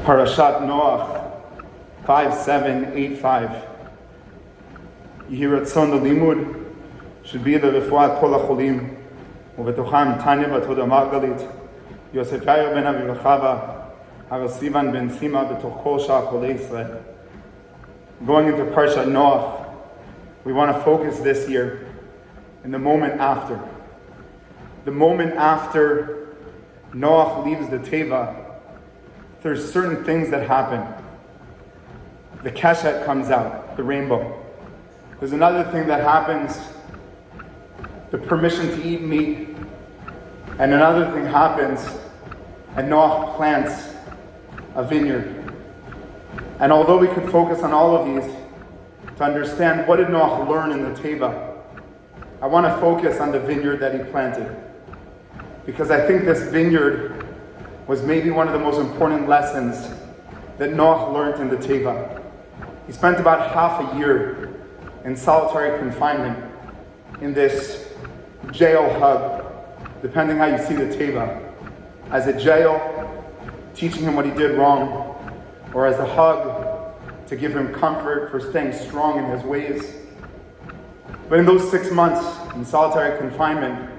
Parashat Noach 5785. Yehi Ratzon Limud should be the Refuat Kol HaCholim ובתוכם Tanya בת הודא מרגלית, יוסף יאיר בן אבי וחווה, הרב סיוון בן סימה בתוך כל שאר חולי ישראל. Going into Parashat Noach, we want to focus this year in the moment after. The moment after Noach leaves the Teva, there's certain things that happen. The keshet comes out, the rainbow. There's another thing that happens, the permission to eat meat. And another thing happens, and Noach plants a vineyard. And although we could focus on all of these to understand what did Noach learn in the Teva, I want to focus on the vineyard that he planted. Because I think this vineyard was maybe one of the most important lessons that Noach learned in the Teva. He spent about half a year in solitary confinement in this jail hub, depending how you see the Teva. As a jail, teaching him what he did wrong, or as a hug to give him comfort for staying strong in his ways. But in those 6 months in solitary confinement,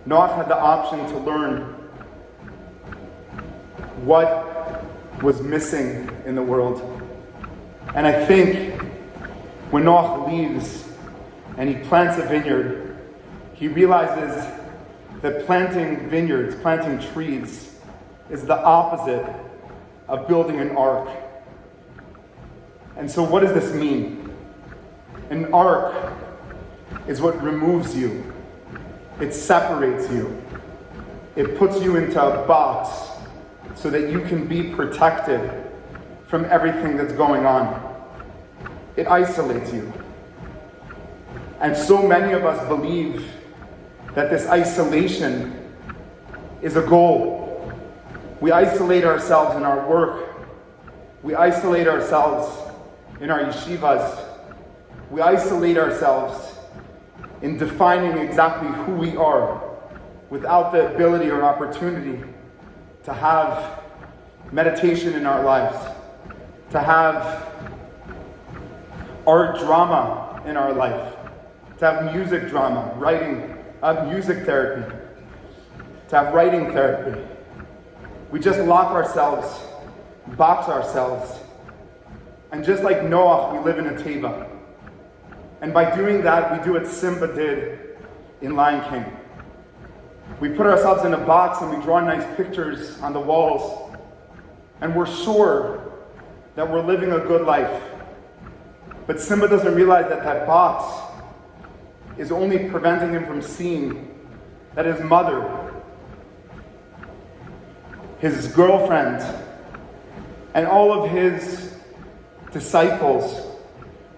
Noach had the option to learn what was missing in the world. And I think when Noach leaves and he plants a vineyard, he realizes that planting vineyards, planting trees, is the opposite of building an ark. And so what does this mean? An ark is what removes you. It separates you. It puts you into a box so that you can be protected from everything that's going on. It isolates you. And so many of us believe that this isolation is a goal. We isolate ourselves in our work. We isolate ourselves in our yeshivas. We isolate ourselves in defining exactly who we are without the ability or opportunity to have meditation in our lives, to have art drama in our life, to have music drama, writing, music therapy, to have writing therapy. We just lock ourselves, box ourselves, and just like Noach, we live in a teva. And by doing that, we do what Simba did in Lion King. We put ourselves in a box and we draw nice pictures on the walls, and we're sure that we're living a good life. But Simba doesn't realize that that box is only preventing him from seeing that his mother, his girlfriend, and all of his disciples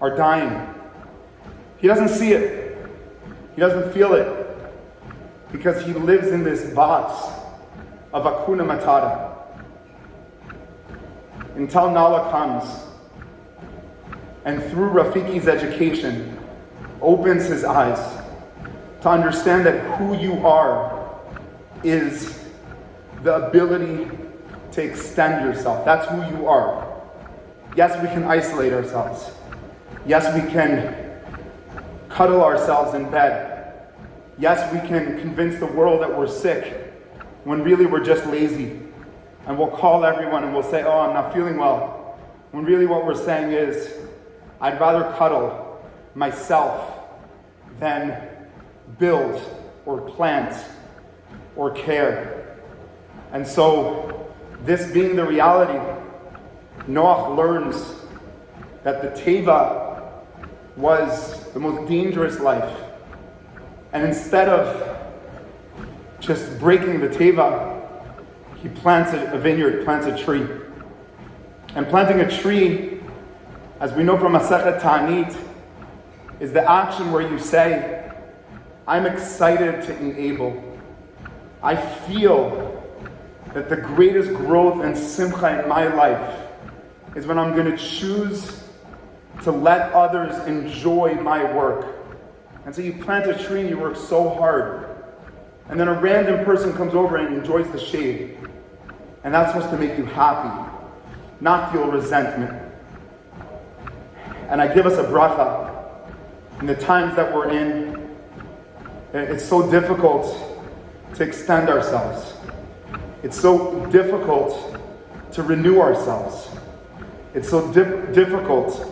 are dying. He doesn't see it. He doesn't feel it. Because he lives in this box of Hakuna Matata. Until Nala comes and through Rafiki's education opens his eyes to understand that who you are is the ability to extend yourself. That's who you are. Yes, we can isolate ourselves. Yes, we can cuddle ourselves in bed. Yes, we can convince the world that we're sick when really we're just lazy. And we'll call everyone and we'll say, oh, I'm not feeling well. When really what we're saying is, I'd rather cuddle myself than build or plant or care. And so, this being the reality, Noach learns that the Teva was the most dangerous life. And instead of just breaking the Teva, he plants a vineyard, plants a tree. And planting a tree, as we know from Masechet Ta'anit, is the action where you say, I'm excited to enable. I feel that the greatest growth and simcha in my life is when I'm going to choose to let others enjoy my work. And so you plant a tree and you work so hard. And then a random person comes over and enjoys the shade. And that's supposed to make you happy. not feel resentment. And I give us a bracha in the times that we're in. It's so difficult to extend ourselves. It's so difficult to renew ourselves. It's so difficult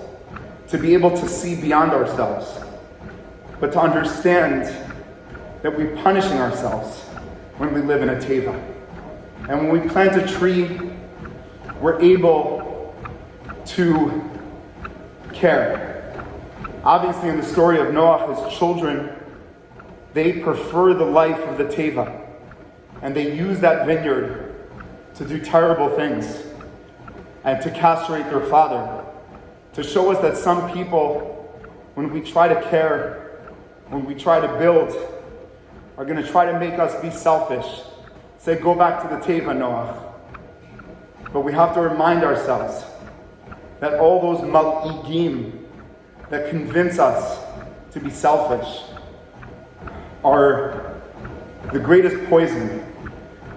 to be able to see beyond ourselves, but to understand that we're punishing ourselves when we live in a teva. And when we plant a tree, we're able to care. Obviously, in the story of Noach, his children, they prefer the life of the teva, and they use that vineyard to do terrible things and to castrate their father, to show us that some people, when we try to care, when we try to build, are going to try to make us be selfish. Say, go back to the teva, Noach. But we have to remind ourselves that all those mal'igim that convince us to be selfish are the greatest poison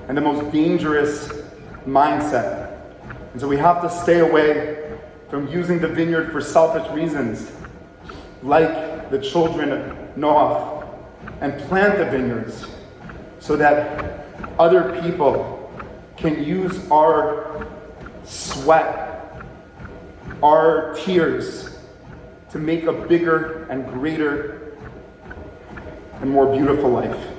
and the most dangerous mindset. And so we have to stay away from using the vineyard for selfish reasons, like the children of Noach, and plant the vineyards so that other people can use our sweat, our tears, to make a bigger and greater and more beautiful life.